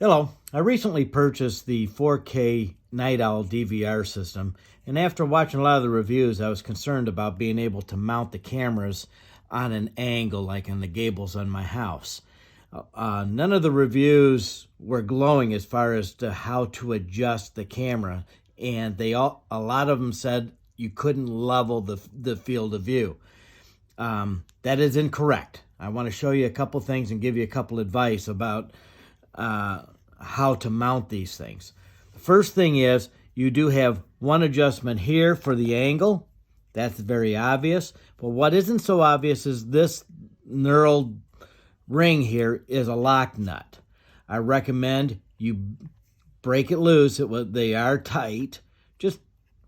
Hello, I recently purchased the 4K Night Owl DVR system, and after watching a lot of the reviews, I was concerned about being able to mount the cameras on an angle like in the gables on my house. None of the reviews were glowing as far as to how to adjust the camera, and a lot of them said you couldn't level the field of view. That is incorrect. I want to show you a couple things and give you a couple advice about how to mount these things. The first thing is you do have one adjustment here for the angle. That's very obvious. But what isn't so obvious is this knurled ring here is a lock nut. I recommend you break it loose. They are tight. Just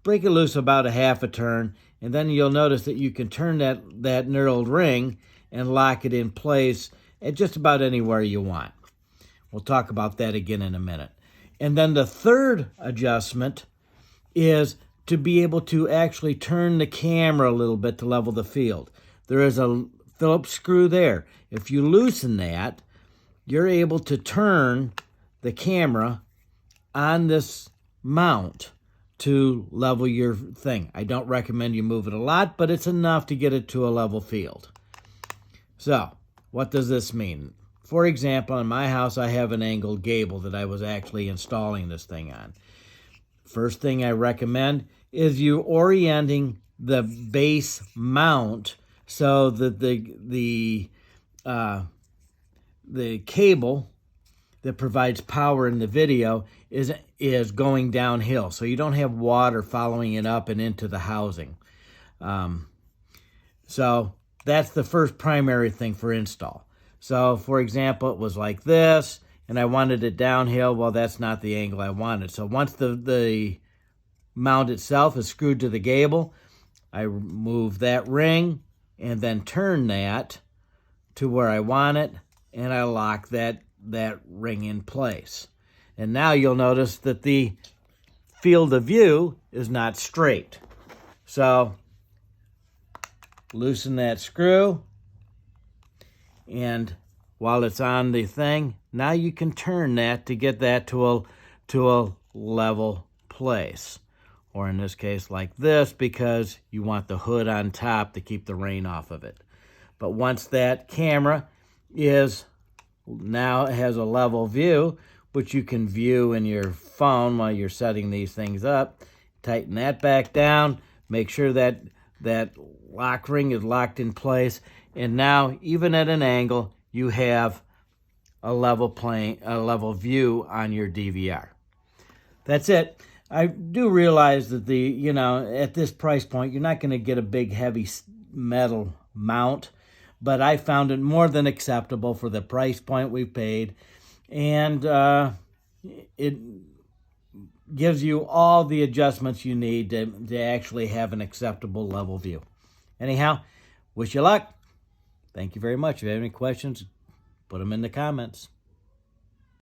break it loose about a half a turn, and then you'll notice that you can turn that knurled ring and lock it in place at just about anywhere you want. We'll talk about that again in a minute. And then the third adjustment is to be able to actually turn the camera a little bit to level the field. There is a Phillips screw there. If you loosen that, you're able to turn the camera on this mount to level your thing. I don't recommend you move it a lot, but it's enough to get it to a level field. So, what does this mean? For example, in my house, I have an angled gable that I was actually installing this thing on. First thing I recommend is you orienting the base mount so that the cable that provides power in the video is going downhill, so you don't have water following it up and into the housing. So that's the first primary thing for install. So, for example, it was like this, and I wanted it downhill. Well, that's not the angle I wanted. So once the mount itself is screwed to the gable, I remove that ring and then turn that to where I want it, and I lock that ring in place. And now you'll notice that the field of view is not straight. So loosen that screw, and while it's on the thing, now you can turn that to get that to a level place. Or in this case like this, because you want the hood on top to keep the rain off of it. But once that camera now has a level view, which you can view in your phone while you're setting these things up, tighten that back down, make sure that lock ring is locked in place, and now even at an angle you have a level view on your DVR. That's it. I do realize that at this price point you're not going to get a big heavy metal mount, but I found it more than acceptable for the price point we paid, and it gives you all the adjustments you need to actually have an acceptable level view. Anyhow, wish you luck. Thank you very much. If you have any questions, put them in the comments.